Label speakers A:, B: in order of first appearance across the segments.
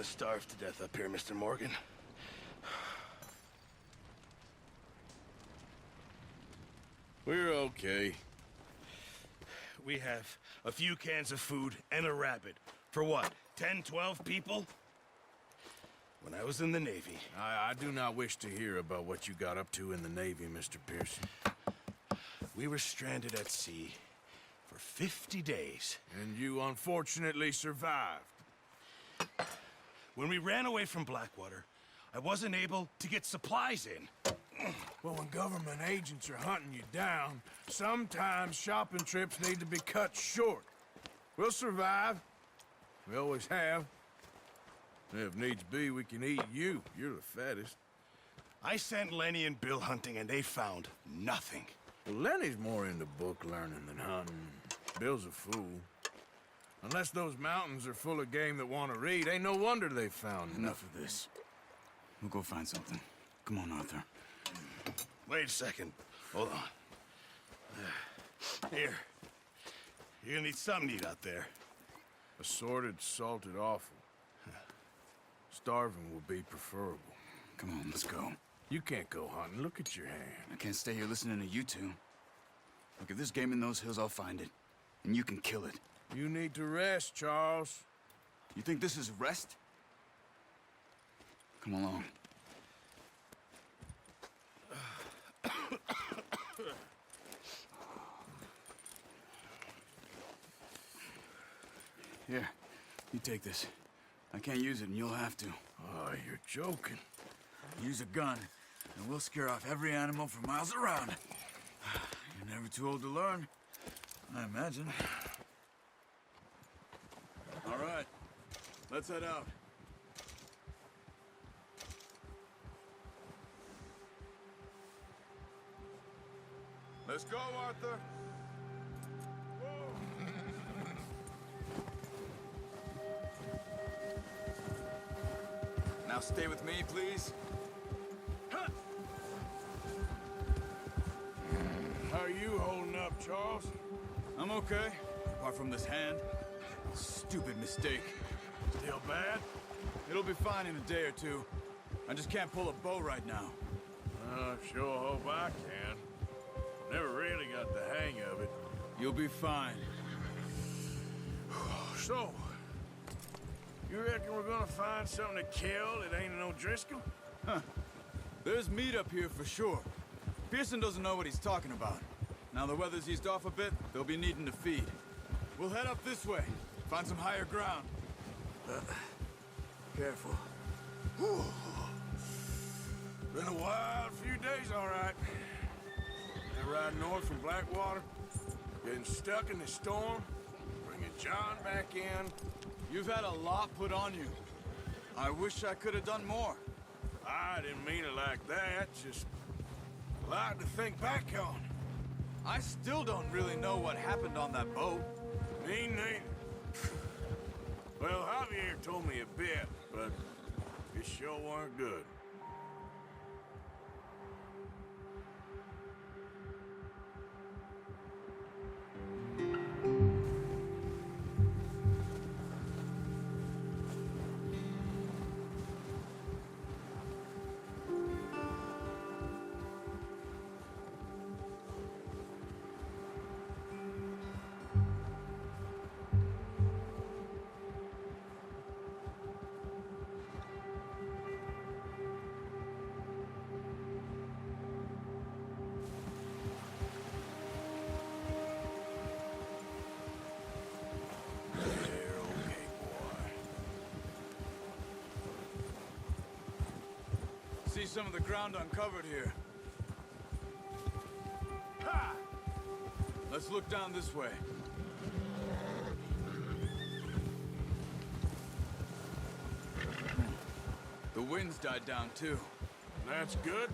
A: to starve to death up here, Mr. Morgan.
B: We're okay.
A: We have a few cans of food and a rabbit. For what, 10, 12 people? When I was in the Navy...
B: I do not wish to hear about what you got up to in the Navy, Mr. Pearson.
A: We were stranded at sea for 50 days.
B: And you unfortunately survived.
A: When we ran away from Blackwater, I wasn't able to get supplies in.
B: Well, when government agents are hunting you down, sometimes shopping trips need to be cut short. We'll survive. We always have. If needs be, we can eat you. You're the fattest.
A: I sent Lenny and Bill hunting, and they found nothing.
B: Well, Lenny's more into book learning than hunting. Bill's a fool. Unless those mountains are full of game that want to read, ain't no wonder they found
C: Enough of this. We'll go find something. Come on, Arthur.
A: Wait a second. Hold on. Here. You're gonna need something to eat out there.
B: Assorted, salted offal. Starving will be preferable.
C: Come on, let's go.
B: You can't go hunting. Look at your hand.
C: I can't stay here listening to you two. Look, if there's game in those hills, I'll find it. And you can kill it.
B: You need to rest, Charles.
C: You think this is rest? Come along. Here, you take this. I can't use it, and you'll have to.
B: Oh, you're joking.
C: Use a gun, and we'll scare off every animal for miles around. You're never too old to learn, I imagine. All right, let's head out.
B: Let's go, Arthur.
C: Now stay with me, please.
B: How are you holding up, Charles?
C: I'm okay, apart from this hand. Stupid mistake.
B: Still bad?
C: It'll be fine in a day or two. I just can't pull a bow right now.
B: I sure hope I can. Never really got the hang of it.
C: You'll be fine.
B: So, you reckon we're gonna find something to kill that ain't no Driscoll?
C: There's meat up here for sure. Pearson doesn't know what he's talking about. Now the weather's eased off a bit, they'll be needing to feed. We'll head up this way, find some higher ground. Careful.
B: Whew. Been a wild few days, all right. Been riding north from Blackwater, getting stuck in the storm, bringing John back in.
C: You've had a lot put on you. I wish I could have done more.
B: I didn't mean it like that, just a lot to think back on.
C: I still don't really know what happened on that boat.
B: Me neither. Well, Javier told me a bit, but it sure weren't good.
C: See some of the ground uncovered here.
B: Ha!
C: Let's look down this way. The wind's died down too.
B: That's good.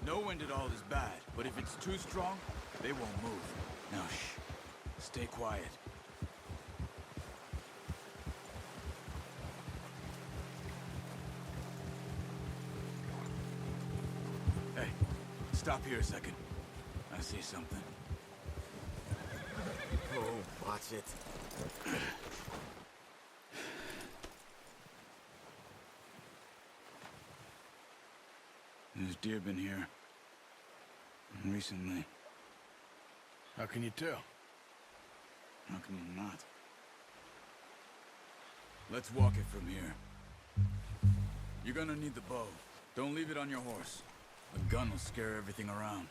C: No wind at all is bad, but if it's too strong, they won't move. Now shh. Stay quiet. Hey, stop here a second. I see something.
D: Oh, watch it.
C: There's deer been here. Recently.
B: How can you tell?
C: How can you not? Let's walk it from here. You're gonna need the bow. Don't leave it on your horse. A gun will scare everything around.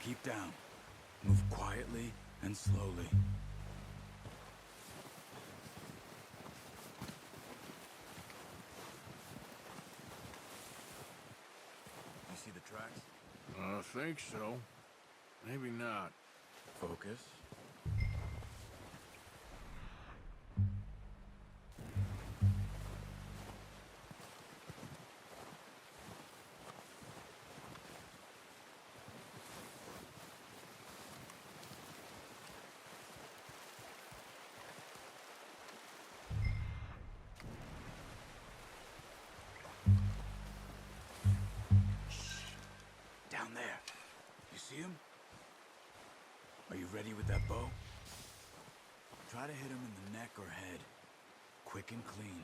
C: Keep down. Move quietly and slowly. You see the tracks?
B: I think so. Maybe not.
C: Focus. Down there. You see him? Are you ready with that bow? Try to hit him in the neck or head. Quick and clean.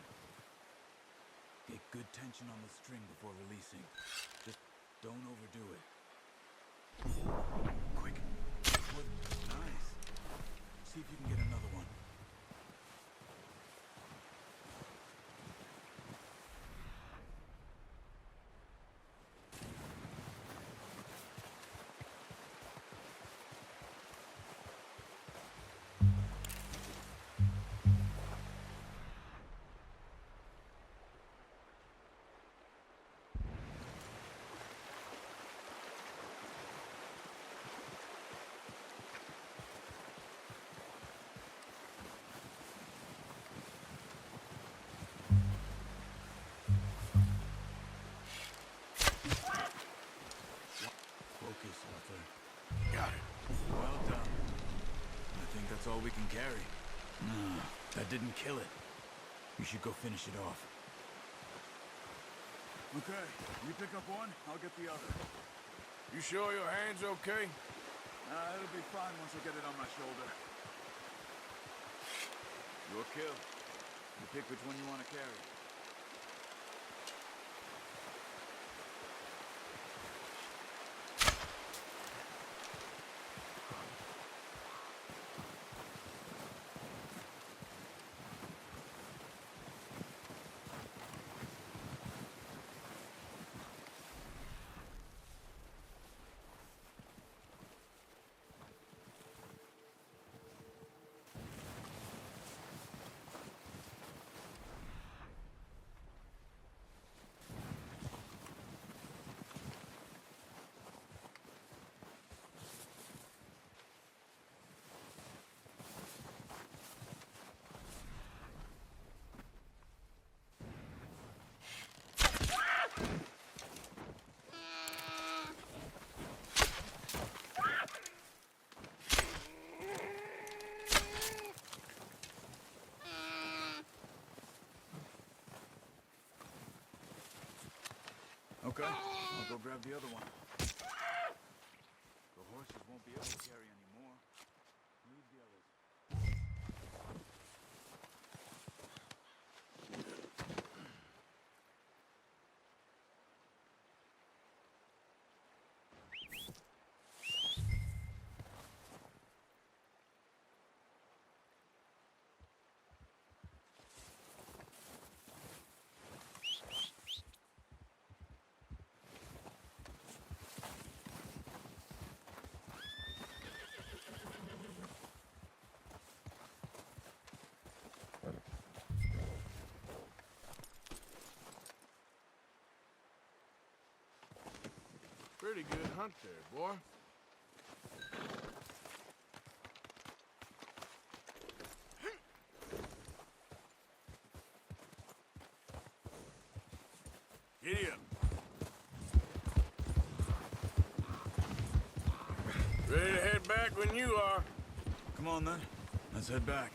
C: Get good tension on the string before releasing. Just don't overdo it. Quick. Good. Nice. See if you can get another one. Focus, Arthur.
B: Got it.
C: Well done. I think that's all we can carry. No, that didn't kill it. You should go finish it off. Okay, you pick up one, I'll get the other.
B: You sure your hand's okay?
C: It'll be fine once I get it on my shoulder. Your kill. You pick which one you want to carry. Okay, I'll go grab the other one. The horses won't be able to carry anymore. Leave the others.
B: Pretty good hunt there, boy. Giddy up. Ready to head back when you are.
C: Come on then, let's head back.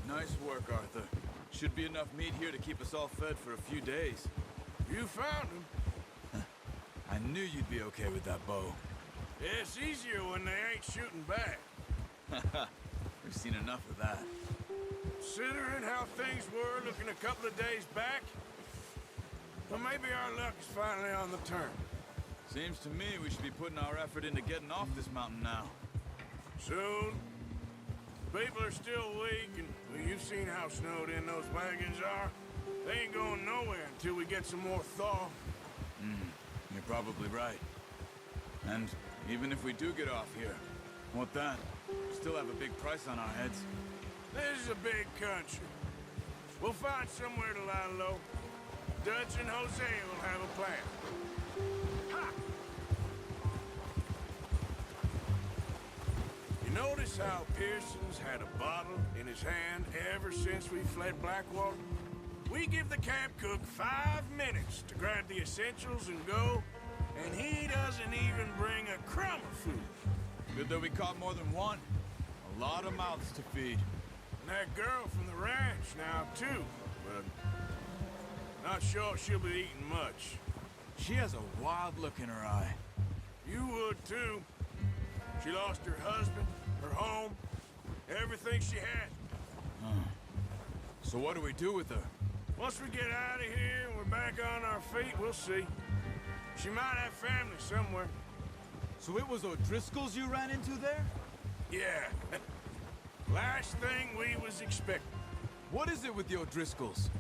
C: Nice work, Arthur. Should be enough meat here to keep us all fed for a few days.
B: You found him.
C: I knew you'd be okay with that bow.
B: It's easier when they ain't shooting back.
C: We've seen enough of that.
B: Considering how things were looking a couple of days back, well, maybe our luck is finally on the turn.
C: Seems to me we should be putting our effort into getting off this mountain now.
B: Soon. People are still weak, and well, you've seen how snowed in those wagons are. They ain't going nowhere until we get some more thaw.
C: You're probably right. And even if we do get off here, what then? We still have a big price on our heads.
B: This is a big country. We'll find somewhere to lie low. Dutch and Jose will have a plan. Ha! You notice how Pearson's had a bottle in his hand ever since we fled Blackwater? We give the camp cook 5 minutes to grab the essentials and go, and he doesn't even bring a crumb of food.
C: Good that we caught more than one. A lot of mouths to feed.
B: And that girl from the ranch now, too. But not sure she'll be eating much.
C: She has a wild look in her eye.
B: You would, too. She lost her husband, her home, everything she had.
C: So what do we do with her?
B: Once we get out of here and we're back on our feet, we'll see. She might have family somewhere.
C: So it was O'Driscoll's you ran into there?
B: Yeah. Last thing we was expecting.
C: What is it with the O'Driscolls?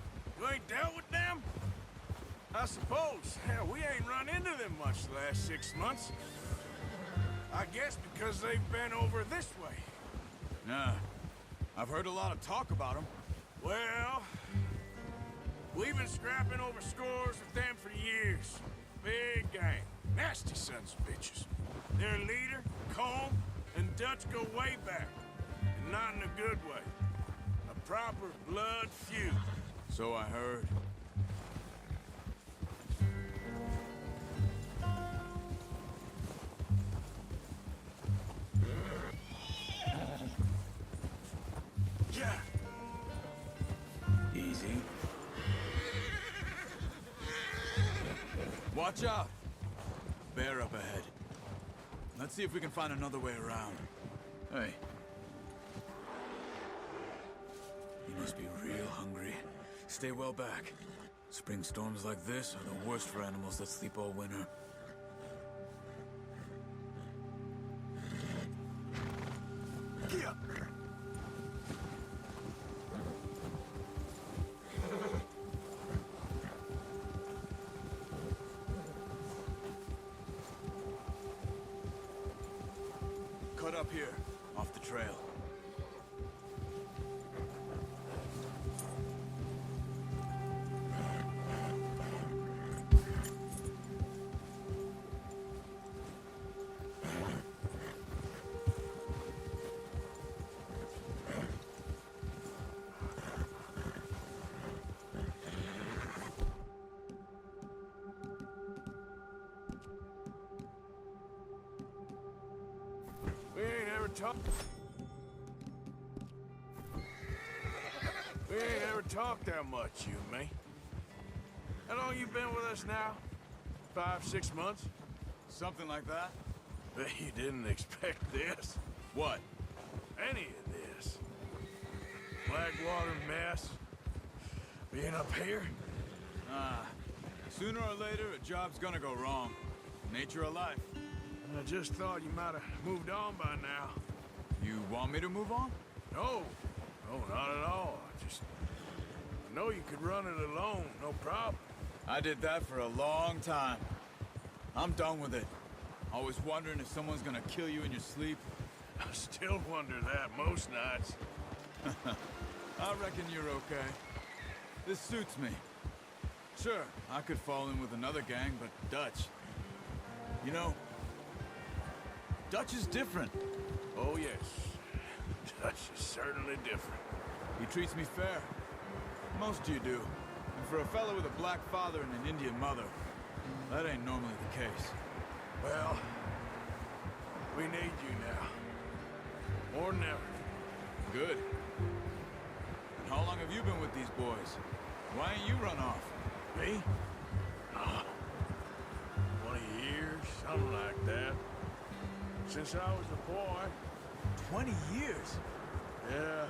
B: You ain't dealt with them? I suppose. Hell, we ain't run into them much the last 6 months. I guess because they've been over this way.
C: Nah. I've heard a lot of talk about them.
B: Well, we've been scrapping over scores with them for years. Big gang. Nasty sons of bitches. Their leader, Combe, and Dutch go way back. And not in a good way. A proper blood feud.
C: So I heard.
B: Yeah.
C: Easy. Watch out! Bear up ahead. Let's see if we can find another way around. Hey. You must be real hungry. Stay well back. Spring storms like this are the worst for animals that sleep all winter.
B: Yeah.
C: Cut up here, off the trail.
B: We ain't ever talked that much, you and me. How long you been with us now? 5, 6 months?
C: Something like that?
B: Bet you didn't expect this.
C: What?
B: Any of this. Blackwater mess. Being up here.
C: Sooner or later, a job's gonna go wrong. Nature of life.
B: I just thought you might have moved on by now.
C: You want me to move on?
B: No. No, not at all. I know you could run it alone, no problem.
C: I did that for a long time. I'm done with it. Always wondering if someone's gonna kill you in your sleep.
B: I still wonder that most nights.
C: I reckon you're okay. This suits me. Sure, I could fall in with another gang, but Dutch... You know, Dutch is different.
B: Oh, yes. Dutch is certainly different.
C: He treats me fair. Most of you do. And for a fellow with a black father and an Indian mother, that ain't normally the case.
B: Well, we need you now. More than ever.
C: Good. And how long have you been with these boys? Why ain't you run off?
B: Me? 20 years, something like that. Since I was a boy.
C: 20 years?
B: Yeah.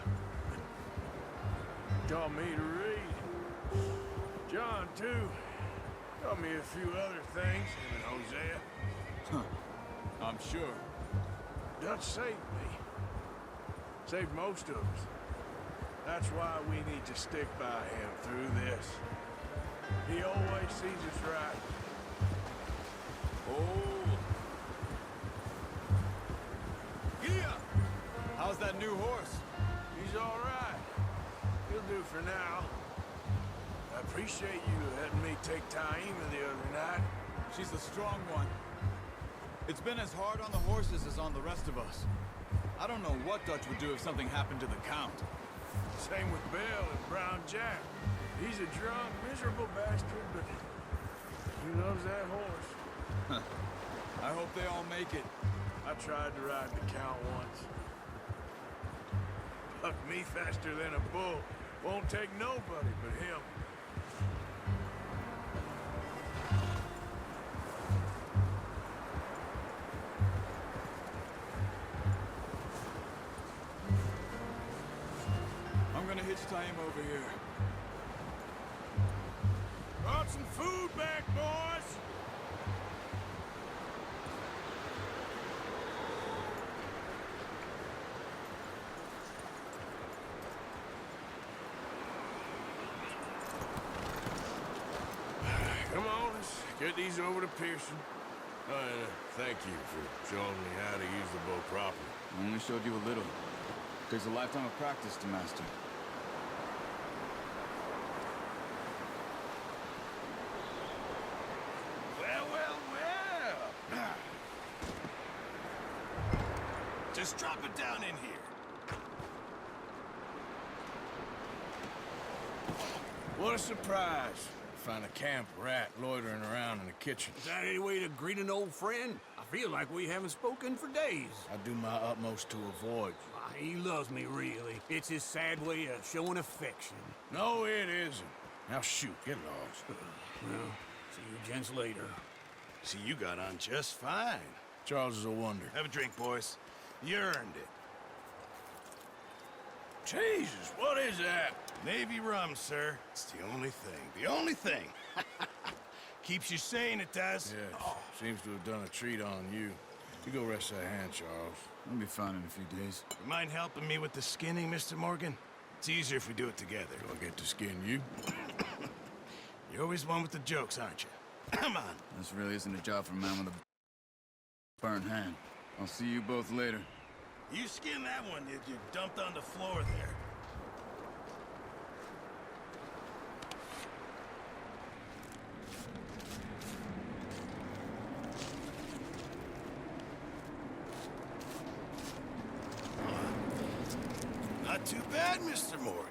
B: Taught me to read. John, too. Taught me a few other things, him and Hosea.
C: Huh. I'm sure.
B: Dutch saved me. Saved most of us. That's why we need to stick by him through this. He always sees us right.
C: Oh. Yeah. How's that new horse?
B: He's all right. He'll do for now. I appreciate you letting me take Taima the other night.
C: She's a strong one. It's been as hard on the horses as on the rest of us. I don't know what Dutch would do if something happened to the Count.
B: Same with Bill and Brown Jack. He's a drunk, miserable bastard, but he loves that horse.
C: I hope they all make it.
B: I tried to ride the Count once. Bucked me faster than a bull. Won't take nobody but him.
C: I'm gonna hitch time over here.
B: Brought some food back, boys! Come on, let's get these over to Pearson. And thank you for showing me how to use the bow properly.
C: I only showed you a little. Takes a lifetime of practice to master.
A: Well, well, well. Just drop it down in here.
B: What a surprise. Find a camp rat loitering around in the kitchen.
D: Is that any way to greet an old friend? I feel like we haven't spoken for days.
B: I do my utmost to avoid.
D: He loves me, really. It's his sad way of showing affection.
B: No, it isn't. Now shoot, get lost.
D: Well, see you gents later.
A: See, you got on just fine.
B: Charles is a wonder.
A: Have a drink, boys. You earned it.
B: Jesus, what is that?
A: Navy rum, sir. It's the only thing. The only thing. Keeps you sane, it does.
B: Yes, seems to have done a treat on you. You go rest that hand, Charles.
C: I'll be fine in a few days.
A: You mind helping me with the skinning, Mr. Morgan? It's easier if we do it together.
B: Do I get to skin you?
A: You're always one with the jokes, aren't you? Come on.
C: This really isn't a job for a man with a burned hand. I'll see you both later.
A: You skinned that one you dumped on the floor there. Not too bad, Mr. Morgan.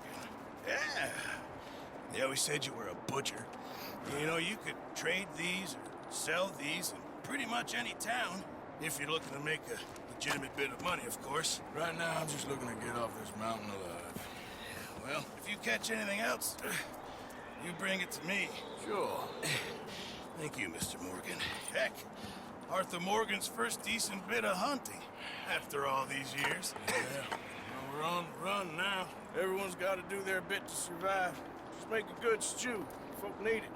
A: Yeah. They always said you were a butcher. You know, you could trade these or sell these in pretty much any town, if you're looking to make a legitimate bit of money, of course.
B: Right now, I'm just looking to get off this mountain alive.
A: Well, if you catch anything else, you bring it to me.
B: Sure.
A: Thank you, Mr. Morgan. Heck, Arthur Morgan's first decent bit of hunting after all these years.
B: Yeah. Well, we're on the run now. Everyone's got to do their bit to survive. Just make a good stew. Folk need it.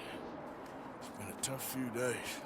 B: It's been a tough few days.